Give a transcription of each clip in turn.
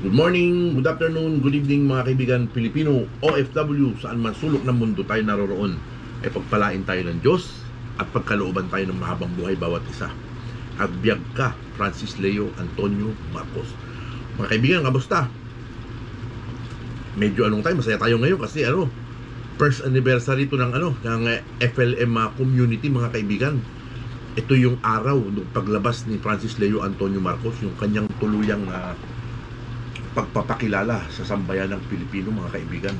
Good morning, good afternoon, good evening mga kaibigan Pilipino, OFW, saan man sulok ng mundo tayo naroroon. Ay pagpalain tayo ng Diyos at pagkalooban tayo ng mahabang buhay bawat isa. Agbyag ka, Francis Leo Antonio Marcos. Mga kaibigan, kamusta? Medyo masaya tayo ngayon kasi first anniversary ito ng ng FLM community mga kaibigan. Ito yung araw ng paglabas ni Francis Leo Antonio Marcos, yung kanyang tuluyang pagpapakilala sa sambayan ng Pilipino mga kaibigan.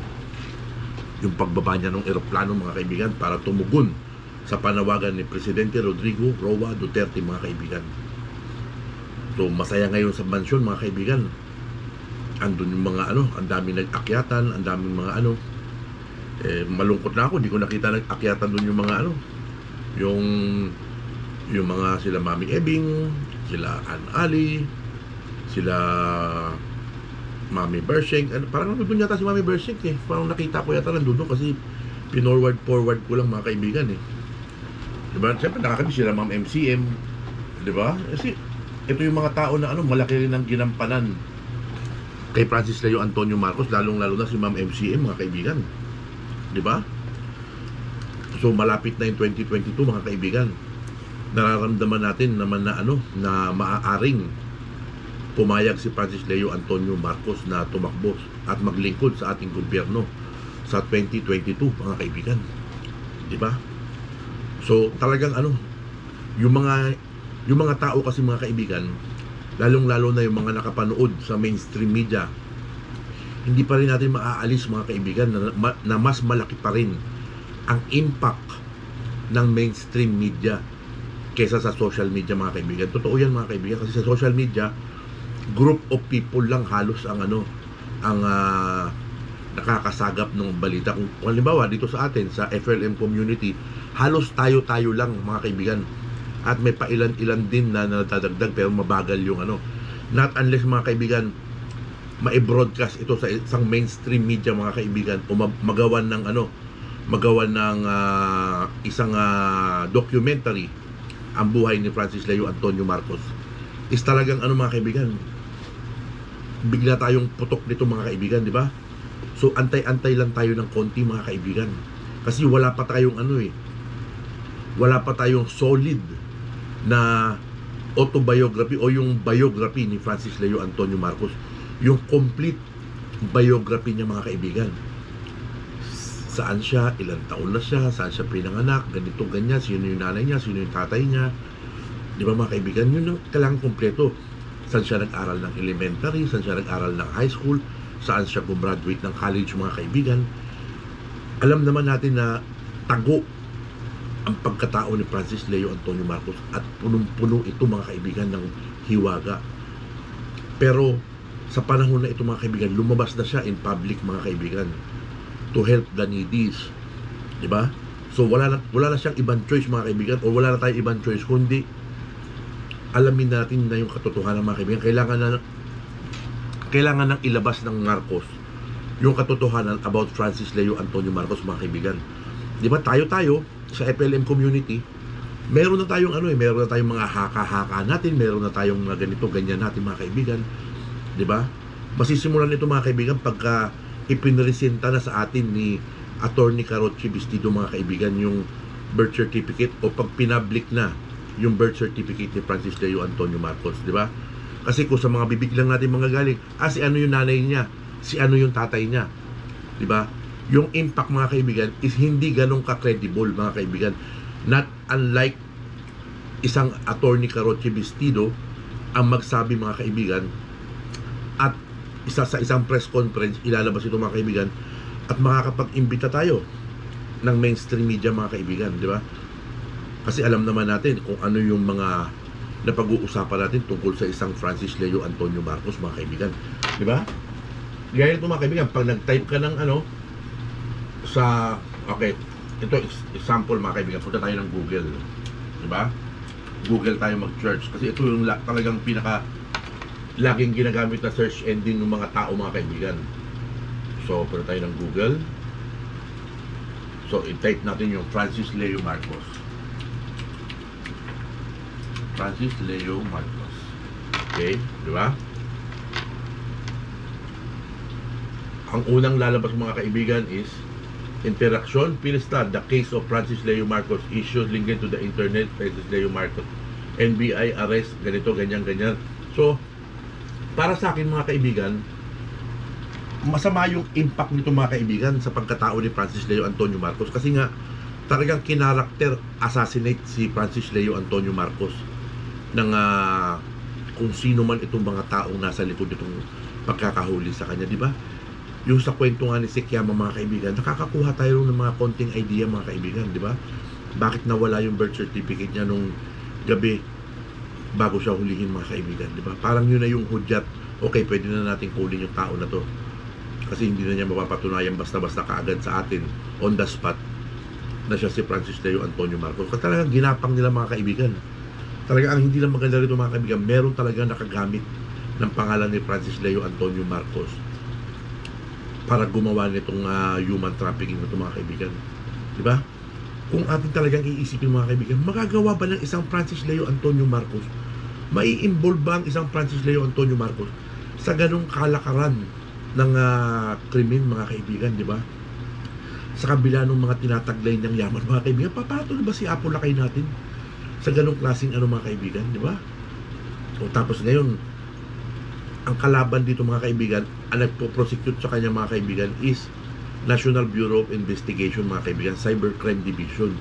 Yung pagbaba niya ng eroplano mga kaibigan para tumugon sa panawagan ni Presidente Rodrigo Roa Duterte mga kaibigan. So masaya ngayon sa mansyon mga kaibigan. Andun yung mga ang daming nag-akyatan, ang daming mga malungkot na ako, hindi ko nakita nag-akyatan dun yung mga yung mga sila Mami Ebing, sila Ann Ali, sila Mami Bersheng, parang nandun yata si Mami Bersheng parang nakita ko yata nandun kasi forward ko lang mga kaibigan diba? Siyempre nakakabis sila Ma'am MCM, diba? Kasi ito yung mga tao na malaki rin ang ginampanan kay Francis Leo Antonio Marcos, lalo na si Ma'am MCM mga kaibigan, diba? So malapit na yung 2022 mga kaibigan. Nararamdaman natin naman na na maaaring pumayag si Francis Leo Antonio Marcos na tumakbo at maglingkod sa ating gobyerno sa 2022 mga kaibigan, di ba? So talagang yung mga tao kasi mga kaibigan, lalong-lalo na yung mga nakapanood sa mainstream media, hindi pa rin natin maaalis mga kaibigan na mas malaki pa rin ang impact ng mainstream media kaysa sa social media mga kaibigan. Totoo yan mga kaibigan, kasi sa social media group of people lang halos ang nakakasagap ng balita. Kung halimbawa dito sa atin sa FLM community, halos tayo lang mga kaibigan, at may pailan-ilan din na nadadagdag pero mabagal yung not unless mga kaibigan ma-broadcast ito sa isang mainstream media mga kaibigan, o magawan ng isang documentary ang buhay ni Francis Leo Antonio Marcos, is talagang mga kaibigan, bigla tayong putok nito mga kaibigan, di ba? So antay-antay lang tayo ng konti mga kaibigan, kasi wala pa tayong wala pa tayong solid na autobiography o yung biography ni Francis Leo Antonio Marcos, yung complete biography niya mga kaibigan. Saan siya, ilang taon na siya, saan siya pinanganak, ganito, ganyan, sino yung nanay niya, sino yung tatay niya, di ba mga kaibigan? Yun yung kailangan kompleto. Saan siya nag-aral ng elementary, saan siya nag-aral ng high school, saan siya gumraduate ng college mga kaibigan. Alam naman natin na tago ang pagkatao ni Francis Leo Antonio Marcos, at punong-puno ito mga kaibigan ng hiwaga. Pero sa panahon na ito mga kaibigan, lumabas na siya in public mga kaibigan to help the needies, di ba? So wala na siyang ibang choice mga kaibigan, o wala na tayong ibang choice kundi alamin natin na yung katotohanan mga kaibigan. Kailangan nang ilabas ng Marcos yung katotohanan about Francis Leo Antonio Marcos mga kaibigan. Di ba tayo sa FLM community, meron na tayong meron na tayong mga haka-haka natin, meron na tayong mga ganito ganyan natin mga kaibigan, di ba? Masisimulan nito mga kaibigan pagka ipinresenta na sa atin ni Attorney Carocci Bastido mga kaibigan yung birth certificate, o pag pinablik na yung birth certificate ni Francis Leo Antonio Marcos, di ba? Kasi kung sa mga bibig lang natin mga galing, si ano yung nanay niya, si ano yung tatay niya, di ba? Yung impact mga kaibigan is hindi ganun ka-credible mga kaibigan. Not unlike isang Attorney Carocci Bastido ang magsabi mga kaibigan, at sa isang press conference ilalabas ito mga kaibigan, at makakapag-imbita tayo ng mainstream media mga kaibigan, di ba? Kasi alam naman natin kung ano yung mga napag-uusapan natin tungkol sa isang Francis Leo Antonio Marcos mga kaibigan, di ba? Gaya nito mga kaibigan, pag nag-type ka ng ito example mga kaibigan, punta tayo ng Google, di ba? Google tayo mag-search, kasi ito yung talagang laging ginagamit na search engine ng mga tao mga kaibigan. So punta tayo ng Google, so i-type natin yung Francis Leo Marcos. Francis Leo Marcos. Okay, di ba? Ang unang lalabas mga kaibigan is Interaction, Pilista, the case of Francis Leo Marcos issued linked to the internet, Francis Leo Marcos, NBI arrest, ganito, ganyan, ganyan. So, para sa akin mga kaibigan, masama yung impact nito mga kaibigan sa pagkatao ni Francis Leo Antonio Marcos kasi nga talagang kinarakter assassinate si Francis Leo Antonio Marcos ng kung sino man itong mga taong nasa likod nitong pagkakahuli sa kanya, di ba? Yung sa kwento nga ni Sekiyama mga kaibigan, nakakakuha tayo ng mga konting idea mga kaibigan, di ba? Bakit nawala yung birth certificate niya nung gabi bago siya hulihin mga kaibigan, di ba? Parang yun na yung hudyat, okay, pwede na natin kunin yung tao na to kasi hindi na niya mapapatunayan basta-basta kaagad sa atin on the spot na siya si Francis Leo Antonio Marcos. Kasi talagang ginapang nila mga kaibigan. Talaga ang hindi lang maganda rito mga kaibigan, meron talaga nakagamit ng pangalan ni Francis Leo Antonio Marcos para gumawa nitong human trafficking nito mga kaibigan. Di ba? Kung atin talagang iisipin mga kaibigan, magagawa ba ng isang Francis Leo Antonio Marcos? Mai-involve ba ang isang Francis Leo Antonio Marcos sa ganong kalakaran ng krimen mga kaibigan, di ba? Sa kabila ng mga tinataglay niyang yaman mga kaibigan, papato na ba si Apo Lakay natin sa ganong klaseng mga kaibigan, di ba? O tapos ngayon, ang kalaban dito mga kaibigan, ang nagpo-prosecute sa kanya mga kaibigan is National Bureau of Investigation mga kaibigan, Cybercrime Division.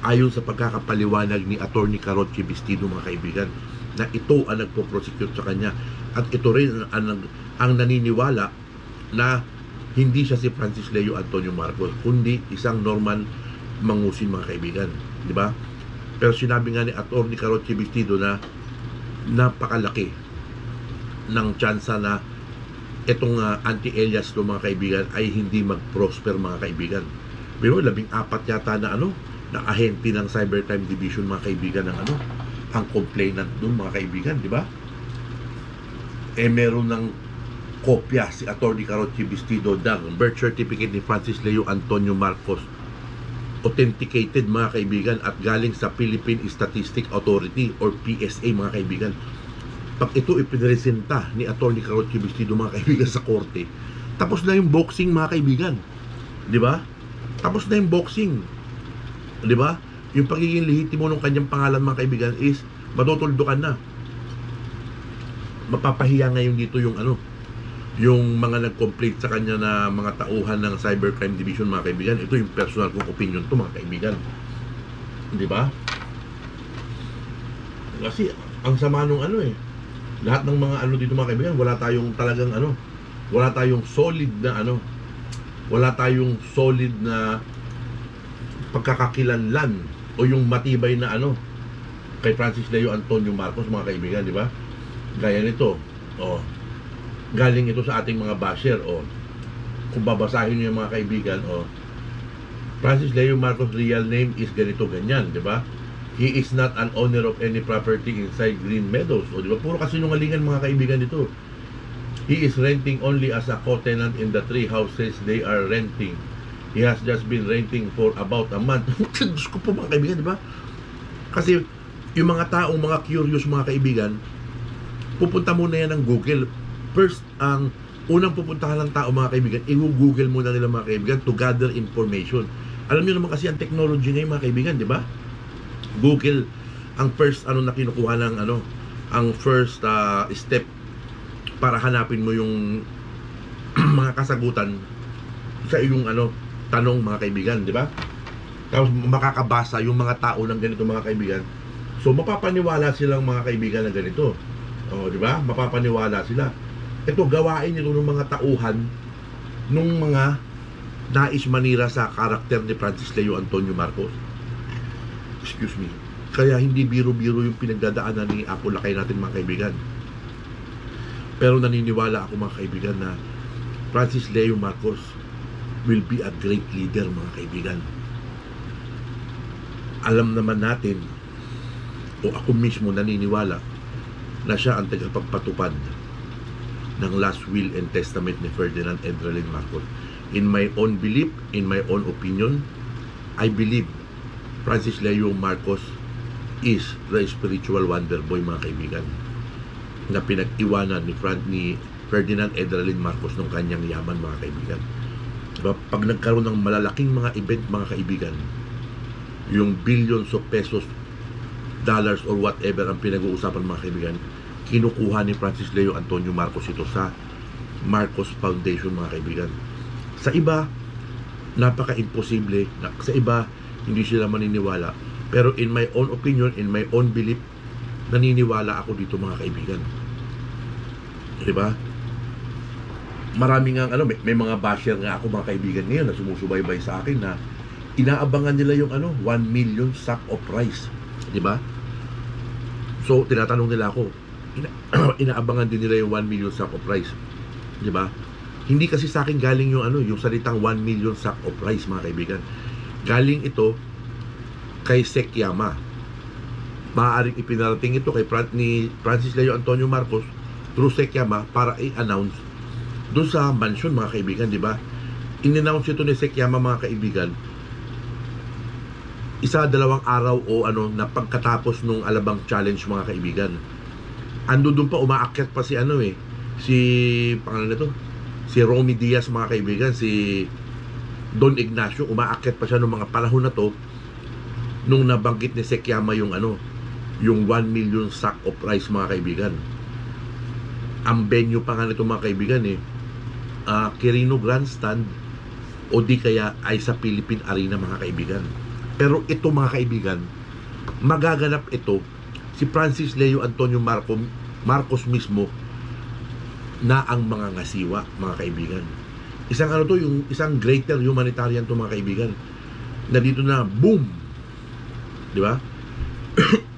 Ayon sa pagkakapaliwanag ni Attorney Carocci Bistido mga kaibigan, na ito ang nagpo-prosecute sa kanya at ito rin ang naniniwala na hindi siya si Francis Leo Antonio Marcos kundi isang Norman Mangusin mga kaibigan, di ba? Pero sinabi nga ni Attorney Carocci Bistido na napakalaki ng tsansa na itong anti-alias ng mga kaibigan ay hindi mag-prosper mga kaibigan. Pero 14 yata na na ahente ng Cybercrime Division mga kaibigan ng ang complainant doon mga kaibigan, di ba? Meron ng kopya si Attorney Carocci Bistido ng birth certificate ni Francis Leo Antonio Marcos, authenticated mga kaibigan at galing sa Philippine Statistics Authority or PSA mga kaibigan. Pag ito ipinresenta ni Attorney Carocci Bistido mga kaibigan sa korte, tapos na yung boxing mga kaibigan, di ba? Tapos na yung boxing, di ba? Yung pagiging lehitimo ng kanyang pangalan mga kaibigan is matutuldukan na. Mapapahiya ngayon dito yung yung mga nag-complete sa kanya na mga tauhan ng Cybercrime Division mga kaibigan. Ito yung personal kong opinion to mga kaibigan, di ba? Kasi ang sama nung lahat ng mga dito mga kaibigan, wala tayong talagang wala tayong solid na wala tayong solid na pagkakakilanlan o yung matibay na kay Francis Leo Antonio Marcos mga kaibigan, di ba? Gaya nito, galing ito sa ating mga basher, kung babasahin niyo yung mga kaibigan, Francis Leo Marcos real name is ganito ganyan, di ba? He is not an owner of any property inside Green Meadows. O di ba? Puro kasinungalingan mga kaibigan dito. He is renting only as a co-tenant in the 3 houses they are renting. He has just been renting for about a month. Diyos ko po mga kaibigan, di ba? Kasi yung mga taong mga curious mga kaibigan, pupunta muna yan ng Google. First, ang unang pupuntahan ng tao mga kaibigan, i-google muna nila mga kaibigan to gather information. Alam niyo naman kasi ang technology ngayon mga kaibigan, di ba? Google ang first na kinukuha ng ang first step para hanapin mo yung mga kasagutan sa iyong tanong mga kaibigan, di ba? Tapos makakabasa yung mga tao ng ganito mga kaibigan. So mapapaniwala silang mga kaibigan na ganito. Di ba? Mapapaniwala sila. Ito gawain nito ng mga tauhan nung mga nais manira sa karakter ni Francis Leo Antonio Marcos. Excuse me. Kaya hindi biro-biro yung pinagdadaanan ni Apo Lakay natin mga kaibigan. Pero naniniwala ako mga kaibigan na Francis Leo Marcos will be a great leader mga kaibigan. Alam naman natin, o ako mismo naniniwala, na siya ang tagapagpatupad ng last will and testament ni Ferdinand Edralin Marcos. In my own belief, in my own opinion, I believe Francis Leo Marcos is the spiritual wonder boy mga kaibigan na pinag-iwanan ni Ferdinand Edralin Marcos ng kanyang yaman, mga kaibigan. Diba? Pag nagkaroon ng malalaking mga event, mga kaibigan, yung billions of pesos, dollars or whatever ang pinag-uusapan, mga kaibigan, kinukuha ni Francis Leo Antonio Marcos ito sa Marcos Foundation, mga kaibigan. Sa iba, napaka-imposible. Sa iba, hindi sila maniniwala. Pero in my own opinion, in my own belief, naniniwala ako dito, mga kaibigan. Diba? Maraming nga, may mga basher nga ako, mga kaibigan ngayon, na sumusubaybay sa akin na inaabangan nila yung 1 million sack of rice. Diba? So, tinatanong nila ako, inaabangan din nila yung 1 million sack of rice. Diba? Hindi kasi sa akin galing yung yung salitang 1 million sack of rice, mga kaibigan. Galing ito kay Sekyama. Maaaring ipinarating ito kay ni Francis Leo Antonio Marcos through Sekyama para i-announce doon sa mansion, mga kaibigan, di ba? In-announce ito ni Sekyama, mga kaibigan, 1-2 araw o na pagkatapos nung Alabang Challenge, mga kaibigan. Ando doon pa, umaakyat pa si si pangalan nito, si Romy Diaz, mga kaibigan, si Don Ignacio, umaakyat pa siya nung mga panahon na to nung nabanggit ni Sekyama yung yung 1 million sack of rice, mga kaibigan. Ang venue pa nga nito, mga kaibigan, Quirino Grandstand o di kaya ay sa Philippine Arena, mga kaibigan. Pero ito, mga kaibigan, magaganap ito si Francis Leo Antonio Marcos mismo na ang mga ngasiwa, mga kaibigan. Isang yung isang greater humanitarian to, mga kaibigan, na dito na boom, di ba?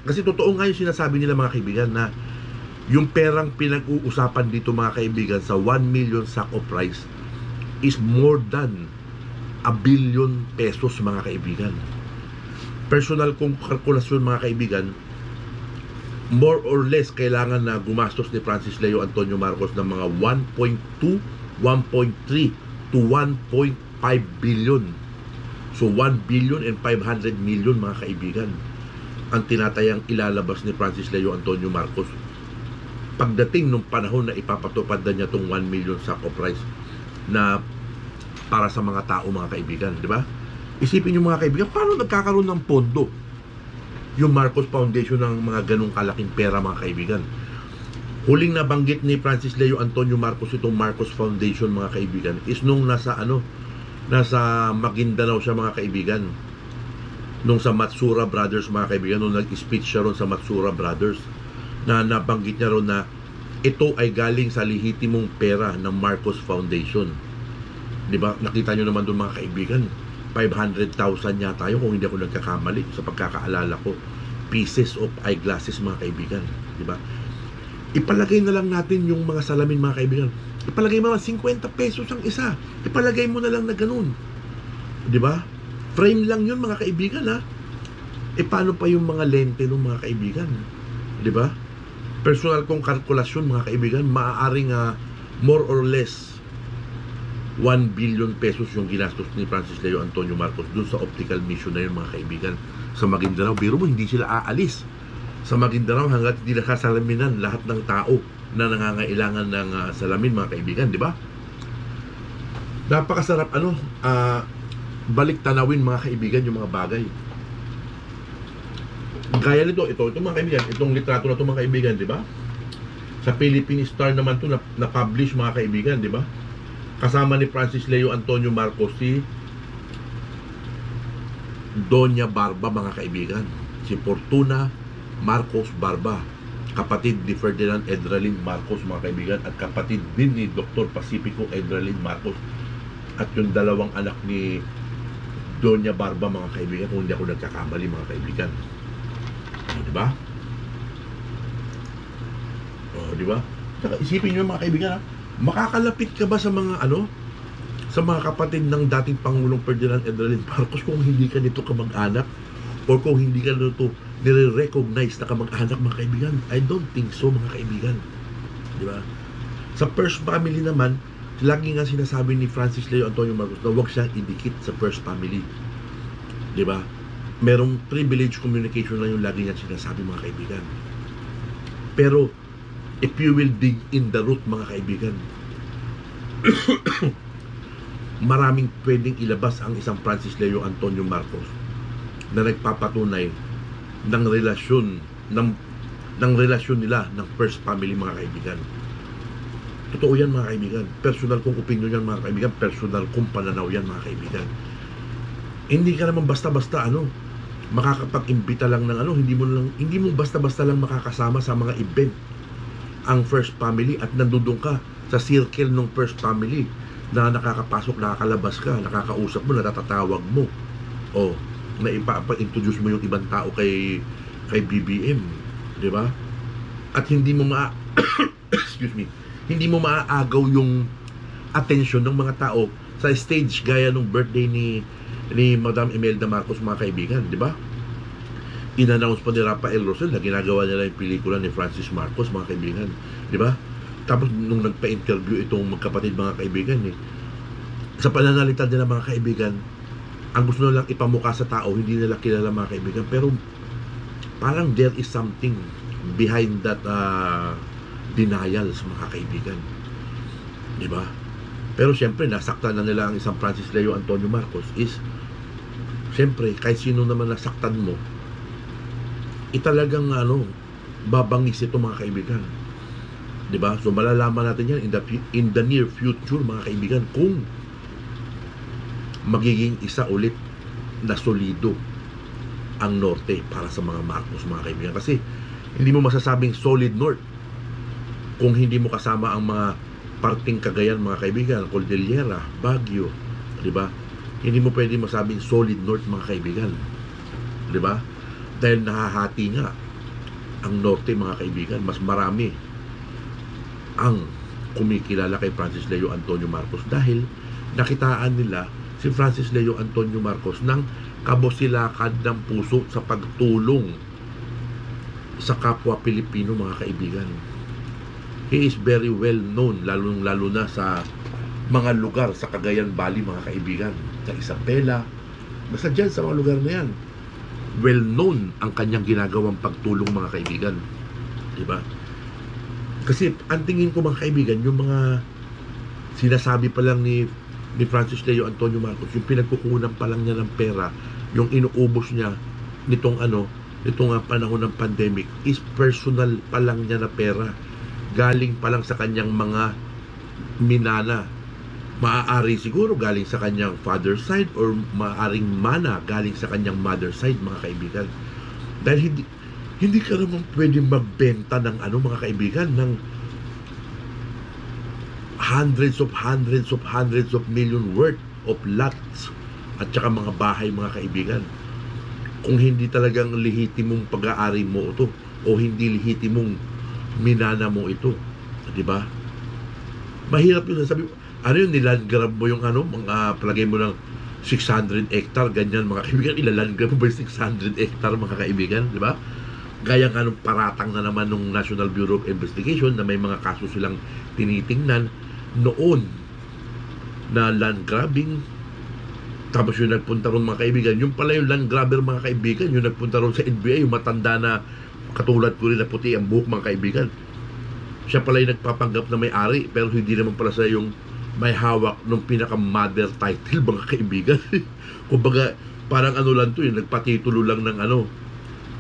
Kasi totoo nga yung sinasabi nila, mga kaibigan, na yung perang pinag-uusapan dito, mga kaibigan, sa 1 million sack of rice is more than 1 billion pesos, mga kaibigan. Personal kong kalkulasyon, mga kaibigan, more or less kailangan na gumastos ni Francis Leo Antonio Marcos ng mga 1.2, 1.3 to 1.5 billion. So 1 billion and 500 million, mga kaibigan, ang tinatayang ilalabas ni Francis Leo Antonio Marcos pagdating nung panahon na ipapatupad na niya itong 1 million sack of rice na para sa mga tao, mga kaibigan, di ba? Isipin niyo, mga kaibigan, paano nagkakaroon ng pondo yung Marcos Foundation ng mga ganung kalaking pera, mga kaibigan? Huling nabanggit ni Francis Leo Antonio Marcos itong Marcos Foundation, mga kaibigan, is nung nasa Maguindanao siya, mga kaibigan, nung sa Matsura Brothers, mga kaibigan, nung nag-speech siya ron sa Matsura Brothers, na nabanggit niya ron na ito ay galing sa lehitimong pera ng Marcos Foundation. Di ba? Nakita nyo naman doon, mga kaibigan, 500,000 yata yun, kung hindi ako nagkakamali sa pagkakaalala ko, pieces of eyeglasses, mga kaibigan. Di ba? Ipalagay na lang natin yung mga salamin, mga kaibigan. Ipalagay mo 50 pesos ang isa. Ipalagay mo na lang na ganun. Di ba? Frame lang yun, mga kaibigan, ha? Paano pa yung mga lente ng mga kaibigan? Di ba? Personal kong kalkulasyon, mga kaibigan, maaaring more or less 1 billion pesos yung ginastos ni Francis Leo Antonio Marcos dun sa optical mission na yun, mga kaibigan, sa Maguindanao. Biro mo, hindi sila aalis sa Maguindanao hanggat hindi nakasalaminan lahat ng tao na nangangailangan ng salamin, mga kaibigan, di ba? Napakasarap balik tanawin, mga kaibigan, yung mga bagay. Gaya nito, ito mga kaibigan, itong litrato na ito, mga kaibigan, di ba? Sa Philippine Star naman ito na-publish, mga kaibigan, di ba? Kasama ni Francis Leo Antonio Marcos si Doña Barba, mga kaibigan, si Fortuna Marcos Barba, kapatid ni Ferdinand Edralin Marcos, mga kaibigan, at kapatid din ni Dr. Pacifico Edralin Marcos, at yung dalawang anak ni Doña Barba, mga kaibigan, kung hindi ako nagkakamali, mga kaibigan. Di ba? Di ba? Saka isipin nyo, mga kaibigan, makakalapit ka ba sa mga sa mga kapatid ng dating Pangulong Ferdinand Edralin Marcos kung hindi ka nito kamag-anak o kung hindi ka nito nire-recognize na kamag-anak, mga kaibigan? I don't think so, mga kaibigan. Di ba? Sa first family naman, lagi nga sinasabi ni Francis Leo Antonio Marcos na huwag siyang idikit sa first family. Di ba? Merong privilege communication na yung lagi niya sinasabi, mga kaibigan. Pero if you will dig in the root, mga kaibigan, maraming pwedeng ilabas ang isang Francis Leo Antonio Marcos na nagpapatunay ng relasyon ng relasyon nila ng first family, mga kaibigan. Totoo yan, mga kaibigan. Personal kong opinion yan, mga kaibigan. Personal kong pananaw yan, mga kaibigan. Hindi ka naman basta-basta makakapag-imbita lang ng hindi mo basta-basta lang makakasama sa mga event ang first family at nandudong ka sa circle ng first family na nakakapasok, nakakalabas ka, nakakausap mo, natatatawag mo, o na ipa-introduce mo yung ibang tao kay BBM, di ba? At hindi mo excuse me, hindi mo maaagaw yung attention ng mga tao sa stage gaya nung birthday ni Madam Imelda Marcos, mga kaibigan, di ba? In-announce pa ni Rafael Rosel na ginagawa nila yung pelikula ni Francis Marcos, mga kaibigan, di ba? Tapos nung nagpa-interview itong magkapatid, mga kaibigan, sa pananalita nila, mga kaibigan, ang gusto nilang ipamukha sa tao, hindi nila kilala, mga kaibigan, pero parang there is something behind that denials, mga kaibigan, di ba? Pero siyempre, nasaktan na nila ang isang Francis Leo Antonio Marcos is, siyempre, kahit sino naman nasaktan mo, talagang babangis ito, mga kaibigan. Diba? So malalaman natin yan in the near future, mga kaibigan, kung magiging isa ulit na solido ang norte para sa mga Marcos, mga kaibigan. Kasi hindi mo masasabing solid north kung hindi mo kasama ang mga parting Cagayan, mga kaibigan, Cordillera, Baguio, diba? Hindi mo pwede masabing solid north, mga kaibigan, diba? Dahil nahahati nga ang norte, mga kaibigan. Mas marami ang kumikilala kay Francis Leo Antonio Marcos dahil nakitaan nila si Francis Leo Antonio Marcos ng kabusilakad ng puso sa pagtulong sa kapwa Pilipino, mga kaibigan. He is very well known, lalo na sa mga lugar sa Cagayan Valley, mga kaibigan, sa Isabela, basta dyan sa mga lugar na yan, well known ang kanyang ginagawang pagtulong, mga kaibigan, diba? Kasi ang tingin ko, mga kaibigan, yung mga sinasabi pa lang ni Francis Leo Antonio Marcos, yung pinagkukunan pa lang niya ng pera, yung inuubos niya nitong panahon ng pandemic, is personal pa lang niya na pera, galing pa lang sa kanyang mga minana. Maaari siguro galing sa kanyang father side or maaaring mana galing sa kanyang mother side, mga kaibigan. Dahil hindi ka naman pwedeng magbenta ng mga kaibigan, ng hundreds of million worth of lots at saka mga bahay, mga kaibigan, kung hindi talagang lehitimong pag-aari mo ito o hindi lehitimong minana mo ito, di ba? Mahirap yun. Sabi, yun, niland grab mo yung mga palagay mo ng 600 hectare, ganyan, mga kaibigan. Ilaland grab mo ba yung 600 hectare, mga kaibigan, di ba? Gaya nga nung paratang na naman ng National Bureau of Investigation na may mga kaso silang tinitingnan noon na land grabbing. Tapos yung nagpunta ron, mga kaibigan, yung pala yung land grabber, mga kaibigan, yung nagpunta ron sa NBI, yung matanda na katulad ko rin na puti ang buhok, mga kaibigan. Siya pala yung nagpapanggap na may-ari, pero hindi naman pala siya yung may hawak ng pinaka-mother title, mga kaibigan. Kumbaga, parang lang to, yung nagpatitulo lang ng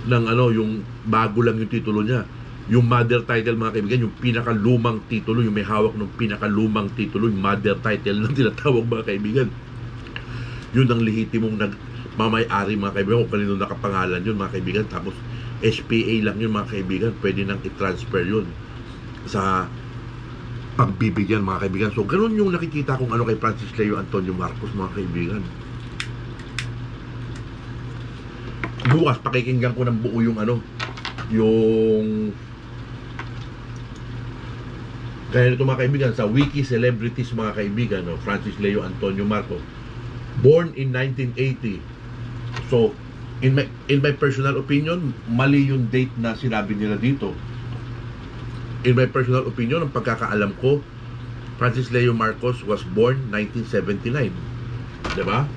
yung bago lang yung titulo niya. Yung mother title, mga kaibigan, yung pinaka-lumang titulo, yung may hawak ng pinaka-lumang titulo, yung mother title na tinatawag, mga kaibigan. Yun ang lehitimong nagmamay-ari, mga kaibigan, kung kanino nakapangalan yun, mga kaibigan. Tapos SPA lang yun, mga kaibigan, pwede nang i-transfer yun sa pagbibigyan, mga kaibigan. So ganun yung nakikita kong kay Francis Leo Antonio Marcos, mga kaibigan. Bukas pakikinggan ko ng buo yung yung kaya nito, mga kaibigan, sa Wiki Celebrities, mga kaibigan, Francis Leo Antonio Marcos, born in 1980. So in my personal opinion, mali yung date na sinabi nila dito. In my personal opinion, ang pagkakaalam ko, Francis Leo Marcos was born 1979. Diba?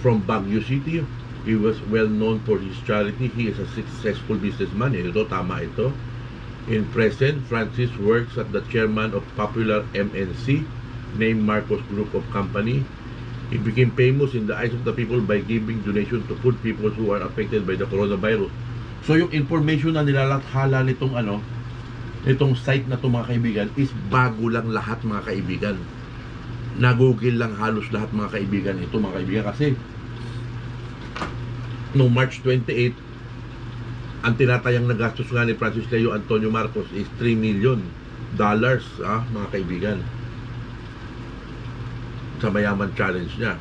From Baguio City. He was well known for his charity. He is a successful businessman. Ito, tama ito. In present, Francis works at the chairman of popular MNC, named Marcos Group of Company. He became famous in the eyes of the people by giving donation to poor people who are affected by the coronavirus. So yung information na nilalathala nitong itong site na to mga kaibigan is bago lang lahat mga kaibigan. Nagugil lang halos lahat mga kaibigan ito mga kaibigan kasi noong March 28 ang tinatayang nagastos nga ni Francis Leo Antonio Marcos is $3 million mga kaibigan sa Mayaman Challenge niya.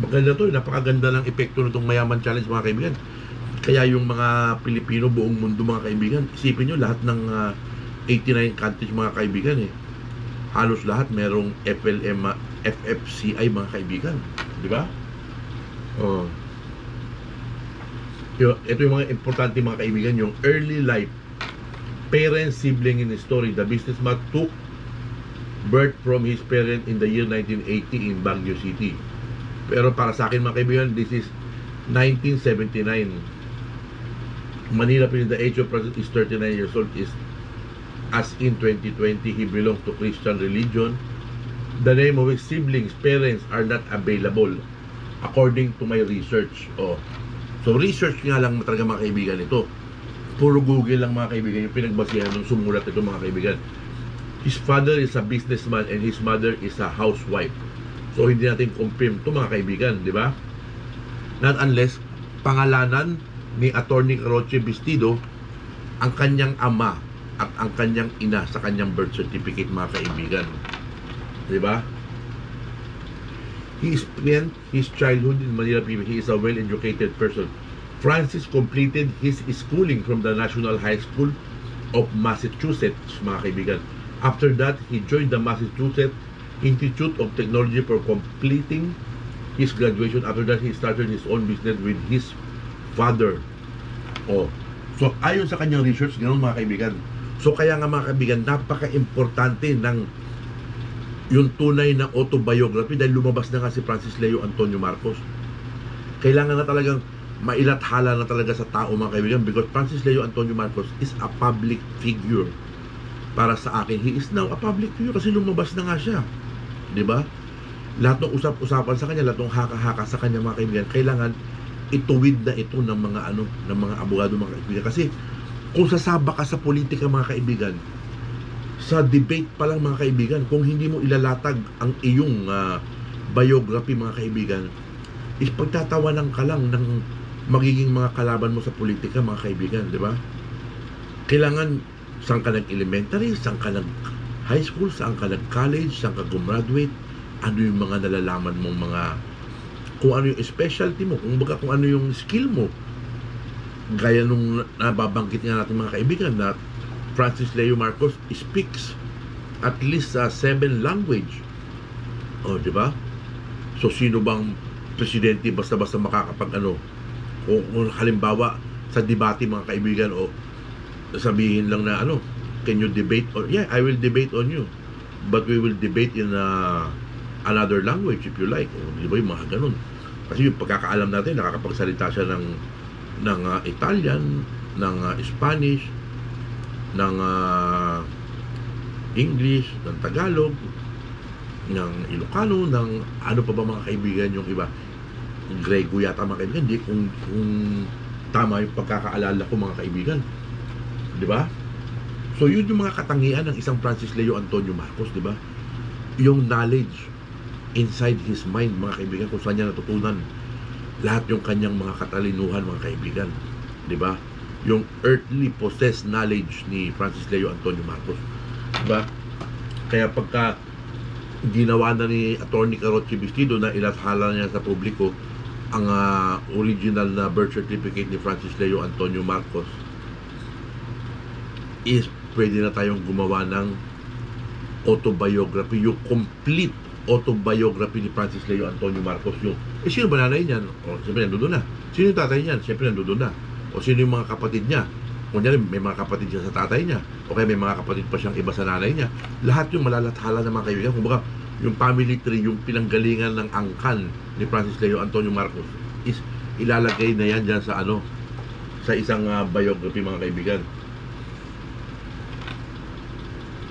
Maganda to, napakaganda ng epekto nitong Mayaman Challenge mga kaibigan. Kaya yung mga Pilipino buong mundo mga kaibigan, isipin nyo lahat ng 89 countries mga kaibigan halos lahat merong FFCI mga kaibigan, di ba? Ito yung mga importante mga kaibigan, yung early life, parent, sibling in the story. The businessman took birth from his parent in the year 1980 in Baguio City. Pero para sa akin mga kaibigan, this is 1979. Manila, the age of Francis is 39 years old. As in 2020, he belongs to Christian religion. The name of his siblings, parents are not available according to my research. So research nga lang talaga mga kaibigan ito. Puro Google lang mga kaibigan yung pinagbasihan ng sumulat ito mga kaibigan. His father is a businessman and his mother is a housewife. So hindi natin confirm ito mga kaibigan, di ba? Not unless pangalanan ni Attorney Roche Bistido ang kanyang ama at ang kanyang ina sa kanyang birth certificate mga kaibigan. Di ba? He spent his childhood in Manila. He is a well-educated person. Francis completed his schooling from the National High School of Massachusetts, mga kaibigan. After that, he joined the Massachusetts Institute of Technology for completing his graduation. After that, he started his own business with his father. So ayon sa kanyang research, ganoon mga kaibigan. So kaya nga mga kaibigan, napaka-importante ng yung tunay na autobiography dahil lumabas na nga si Francis Leo Antonio Marcos. Kailangan na talagang mailathala na talaga sa tao mga kaibigan because Francis Leo Antonio Marcos is a public figure. Para sa akin, he is now a public figure kasi lumabas na nga siya. Diba? Lahat ng usap-usapan sa kanya, lahat ng haka-haka sa kanya mga kaibigan, kailangan ituwid na ito ng mga ng mga abogado mga kaibigan. Kasi kung sasaba ka sa politika mga kaibigan, sa debate pa lang mga kaibigan, kung hindi mo ilalatag ang iyong biography mga kaibigan, is pagtatawanan ka lang ng magiging mga kalaban mo sa politika mga kaibigan, di ba? Kailangan saan ka nag-elementary, saan ka nag-high school, saan ka nag-college, saan ka gumraduate, ano yung mga nalalaman mong mga, kung ano yung specialty mo, kung ano yung skill mo. Gaya nung nababanggit nga natin mga kaibigan na Francis Leo Marcos speaks at least 7 language. Di ba? So sino bang presidente basta-basta makakapag kung halimbawa sa debate mga kaibigan sabihin lang na can you debate I will debate on you but we will debate in another language if you like. Di ba yung mga ganun? Kasi yung pagkakaalam natin nakakapagsalita siya ng Italian, ng Spanish, ng English, ng Tagalog, ng Ilocano, ng ano pa ba mga kaibigan yung iba, Grego yata mga kaibigan, hindi kung tama yung pagkakaalala ko mga kaibigan, di ba? So yun yung mga katangian ng isang Francis Leo Antonio Marcos, di ba? Yung knowledge inside his mind mga kaibigan, kung saan niya natutunan lahat yung kanyang mga katalinuhan mga kaibigan, di ba? Yung earthly possessed knowledge ni Francis Leo Antonio Marcos, diba? Kaya pagka ginawa na ni Attorney Roche Bistido na ilathala niya sa publiko ang original na birth certificate ni Francis Leo Antonio Marcos, is pwede na tayong gumawa ng autobiography, yung complete autobiography ni Francis Leo Antonio Marcos. Yung sino ba nanay niyan? Siyempre nandoon na. Sino yung tatay niyan? Siyempre nandoon na. O sino yung mga kapatid niya? Kunyari, may mga kapatid siya sa tatay niya, o kaya may mga kapatid pa siyang iba sa nanay niya. Lahat yung malalathala ng mga kaibigan. Kumbaga, yung family tree, yung pinanggalingan ng angkan ni Francis Leo Antonio Marcos is ilalagay na yan dyan sa ano, sa isang biography, mga kaibigan.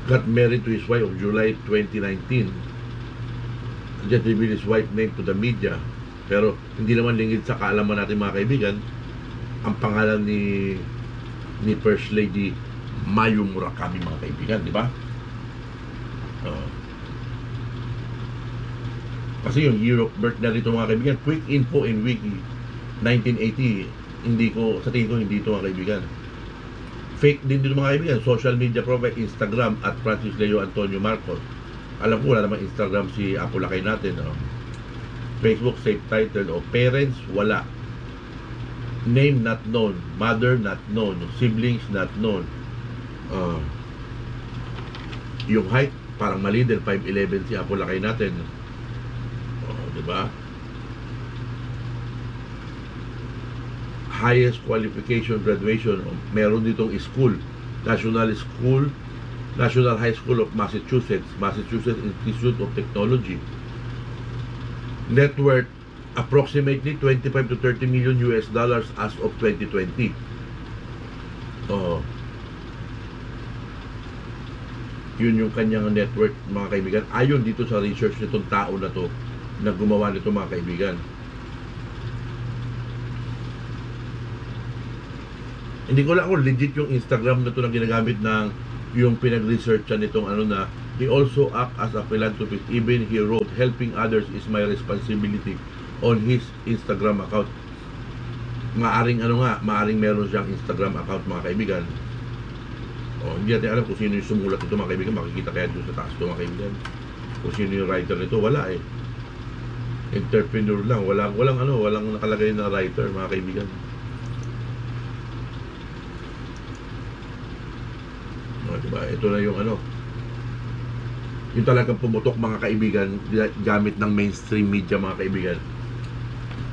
Got married to his wife of July 2019. Just revealed his wife name to the media. Pero hindi naman lingid sa kaalaman natin, mga kaibigan, ang pangalan ni First Lady Mayu Murakami, mga kaibigan, di ba? Kasi yung year of birth na rito, mga kaibigan, quick info in wiki 1980, sa tingin ko hindi ito, mga kaibigan. Fake din dito, mga kaibigan. Social media profile, Instagram at Francis Leo Antonio Marcos. Alam ko wala namang Instagram si Apo Lakay natin, Facebook save title, parents wala, name not known, mother not known, siblings not known. Yung height parang mali din, 5'11" si Apo Lakay natin. Diba? Highest qualification graduation, meron ditong school, National High School of Massachusetts Institute of Technology. Net worth approximately 25 to 30 million US dollars as of 2020. Yun yung kanyang net worth, mga kaibigan, ayon dito sa research nitong tao na to na gumawa nito, mga kaibigan. Hindi ko lang kung legit yung Instagram na to na ginagamit ng yung pinag-researchan nitong ano na he also act as a philanthropist. Even he wrote, helping others is my responsibility on his Instagram account. Maaring meron siyang Instagram account, mga kaibigan. Hindi natin alam kung sino yung sumulat ito, mga kaibigan. Makikita kaya doon sa taas ito, mga kaibigan. Kung sino yung writer nito, wala eh. Entrepreneur lang, walang nakalagay na writer, mga kaibigan. Diba? Ito na yung yung talagang pumutok, mga kaibigan, gamit ng mainstream media, mga kaibigan,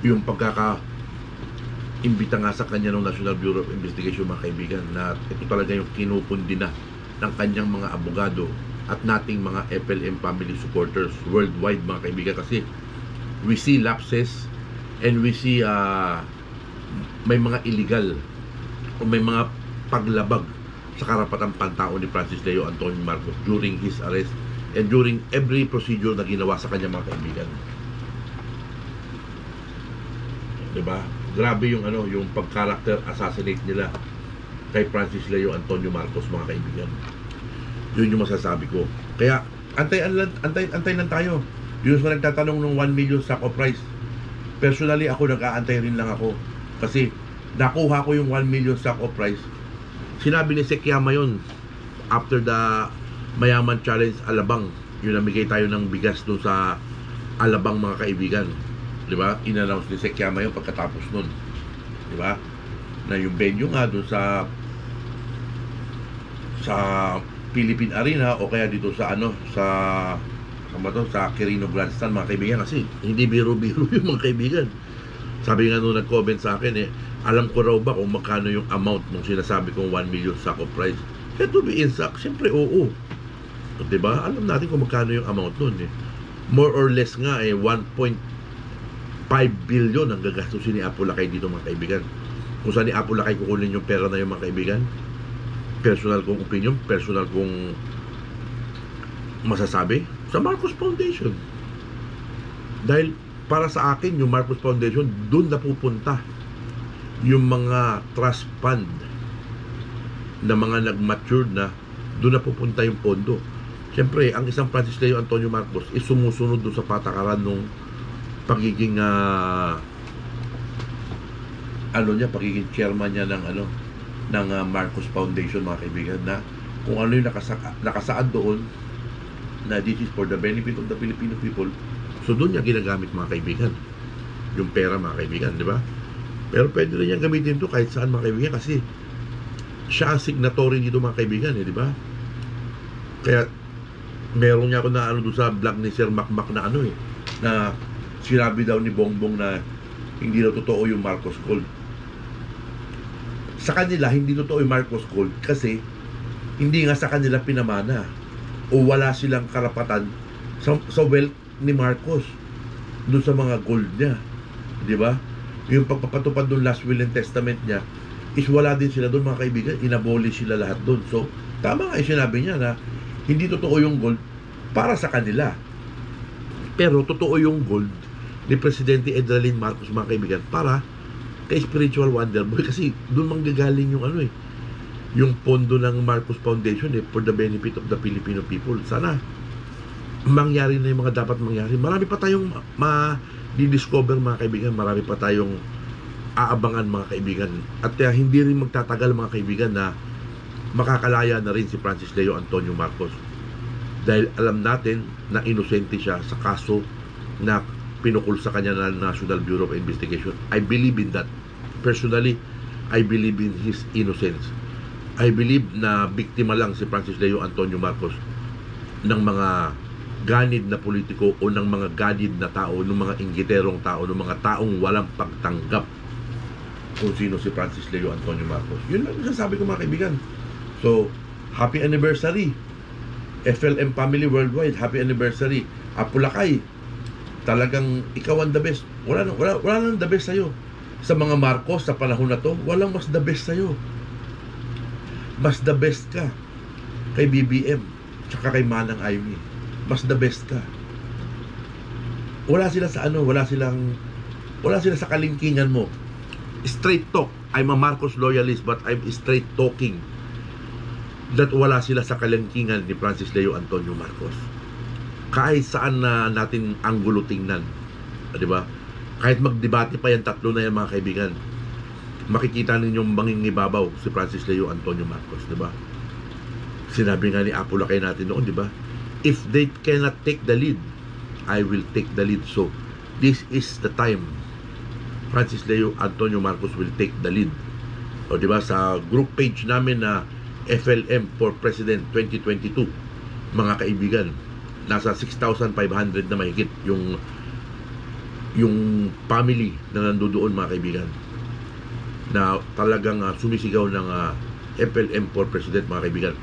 yung pagkaka-imbita nga sa kanya ng National Bureau of Investigation, mga kaibigan, na ito talaga yung kinukundi na ng kanyang mga abogado at nating mga FLM family supporters worldwide, mga kaibigan, kasi we see lapses and we see may mga illegal o may mga paglabag sa karapatang pantao ni Francis Leo Antonio Marcos during his arrest and during every procedure na ginawa sa kanya, mga kaibigan. Diba? Grabe yung yung pag-character assassinate nila kay Francis Leo Antonio Marcos, mga kaibigan. Yun yung masasabi ko. Kaya antay lang tayo. Yung sa nagtatanong ng 1 million stock of price, personally ako nag-aantay rin lang ako kasi nakuha ko yung 1 million stock of price. Sinabi ni Sekiyama yun after the Mayaman Challenge Alabang, yung namigay tayo ng bigas doon sa Alabang, mga kaibigan, di ba? In-announce ni Sekiyama yun pagkatapos nun, di ba? Na yung venue nga doon sa Philippine Arena o kaya dito sa sa Quirino Grandstand, mga kaibigan, kasi hindi biro-biro yung mga kaibigan. Sabi nga nung nag-comment sa akin alam ko raw ba kung magkano yung amount nung sinasabi kong 1 million stock of price. Kaya to be in stock, siyempre oo. Diba? Alam natin kung magkano yung amount nun More or less nga 1.5 billion ang gagastusin ni Apo Lakay dito, mga kaibigan. Kung saan ni Apo Lakay kukunin yung pera na yung, mga kaibigan, personal kong opinion, personal kong masasabi, sa Marcos Foundation. Dahil para sa akin, yung Marcos Foundation, doon na pupunta yung mga trust fund na mga nag-matured na, doon na pupunta yung pondo. Siyempre, ang isang Francis Leo Antonio Marcos is sumusunod doon sa patakaran nung pagiging pagiging chairman niya ng Marcos Foundation, mga kaibigan, na kung ano yung nakasaad doon na this is for the benefit of the Filipino people. So doon niya ginagamit, mga kaibigan, yung pera, mga kaibigan, di ba? Pero pwede rin niyang gamitin ito kahit saan, mga kaibigan, kasi siya ang signatory dito, mga kaibigan, di ba? Kaya meron niya ako na doon sa vlog ni Sir Makmak na na sinabi daw ni Bongbong na hindi daw totoo yung Marcos Gold. sa kanila hindi totoo yung Marcos Gold kasi hindi nga sa kanila pinamana o wala silang karapatan sa wealth ni Marcos doon sa mga gold niya, di ba? Yung pagpapatupad ng last will and testament niya is wala din sila doon, mga kaibigan. Inabolish sila lahat doon. So tama nga yung sinabi niya na hindi totoo yung gold para sa kanila, pero totoo yung gold ni Presidente Edralin Marcos, mga kaibigan, para kay Spiritual Wonder Boy, kasi doon manggagaling yung yung pondo ng Marcos Foundation for the benefit of the Filipino people. Sana mangyari na yung mga dapat mangyari. Marami pa tayong di-discover, mga kaibigan. Marami pa tayong aabangan, mga kaibigan. At hindi rin magtatagal, mga kaibigan, na makakalaya na rin si Francis Leo Antonio Marcos. Dahil alam natin na inosente siya sa kaso na pinukul sa kanya ng National Bureau of Investigation. I believe in that. Personally, I believe in his innocence. I believe na biktima lang si Francis Leo Antonio Marcos ng mga ganid na politiko o ng mga ganid na tao, ng mga inggiterong tao, ng mga taong walang pagtanggap kung sino si Francis Leo Antonio Marcos. Yun lang sasabi ko, mga kaibigan. So, happy anniversary FLM Family Worldwide. Happy anniversary Apulakay. Talagang ikaw ang the best. Wala nang the best sa'yo. Sa mga Marcos sa panahon na to, walang mas the best sa'yo. Mas the best ka kay BBM tsaka kay Manang Ivy. Mas the best ka. Wala sila sa wala sila sa kalingkingan mo. Straight talk. I'm a Marcos loyalist, but I'm straight talking that wala sila sa kalangkingan ni Francis Leo Antonio Marcos. Kahit saan na natin anggulo tingnan, di ba? Kahit magdebate pa yan, tatlo na yan, mga kaibigan, makikita ninyong mangingibabaw si Francis Leo Antonio Marcos, di ba? Sinabi nga ni Apulakay natin noon, di ba? If they cannot take the lead, I will take the lead. So this is the time Francis Leo Antonio Marcos will take the lead. O di ba, sa group page namin na FLM for President 2022, mga kaibigan, nasa 6,500 na mahigit yung family na nandoon, mga kaibigan, na talagang sumisigaw ng FLM for President, mga kaibigan.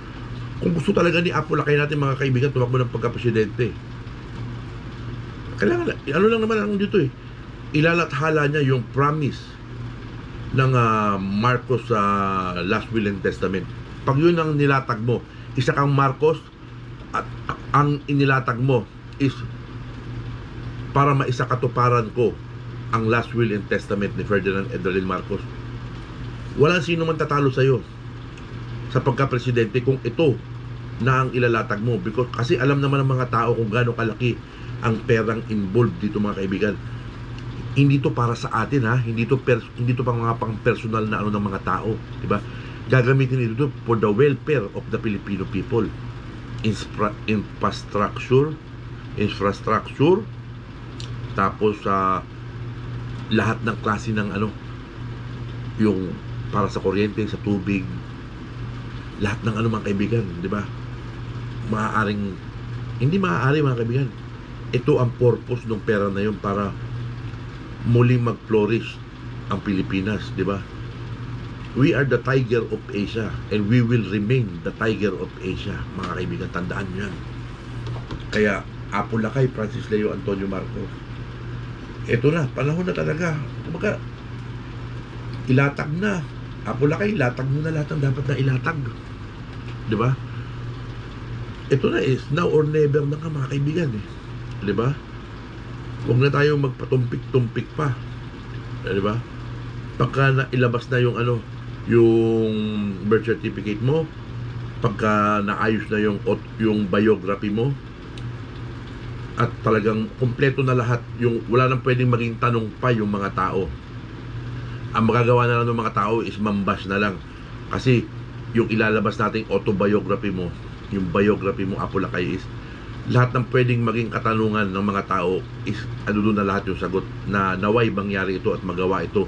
Kung gusto talaga ni Apulakay natin, mga kaibigan, tumakbo ng pagka-presidente, kailangan, lang naman ang dito ilalathala niya yung promise ng Marcos last will and testament. Pag yun ang nilatag mo, isa kang Marcos, at ang inilatag mo is para maisakatuparan ko ang last will and testament ni Ferdinand Edralin Marcos, walang sino man tatalo sa'yo sa pagka-presidente kung ito na ang ilalatag mo. Because, kasi alam naman ng mga tao kung gaano kalaki ang perang involved dito, mga kaibigan. Hindi to para sa atin, hindi to pang mga pang personal na ng mga tao, di ba? Gagamitin ito for the welfare of the Filipino people. Infrastructure, tapos lahat ng klase ng yung para sa kuryente, sa tubig, lahat ng mga kaibigan, di ba? Hindi maaari, mga kaibigan. Ito ang purpose ng pera na yun, para muling mag-flourish ang Pilipinas, di ba? We are the tiger of Asia, and we will remain the tiger of Asia, mga kaibigan. Tandaan nyo yan. Kaya Apulakay, Francis Leo Antonio Marcos, ito na, panahon na talaga. Kumbaga, ilatag na. Apulakay, ilatag mo na lahat ng dapat na ilatag, di ba? Ito na, is now or never na ka, mga kaibigan, di ba? Huwag na tayong magpatumpik-tumpik pa, di ba? Pagka ilabas na yung yung birth certificate mo, pagka naayos na yung biography mo, at talagang kompleto na lahat, yung wala nang pwedeng maging tanong pa yung mga tao. Ang magagawa na lang ng mga tao is mambas na lang, kasi yung ilalabas nating autobiography mo, yung biography mo, Apulakay, is lahat ng pwedeng maging katanungan ng mga tao is doon na lahat yung sagot, na naway mangyari ito at magawa ito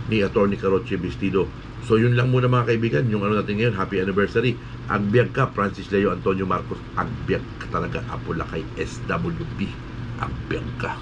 ni Atty. Caroche Bastido. So yun lang muna, mga kaibigan, yung natin ngayon. Happy anniversary. Agbyag ka, Francis Leo Antonio Marcos. Agbyag ka talaga, Apulakay SWB. Agbyag ka.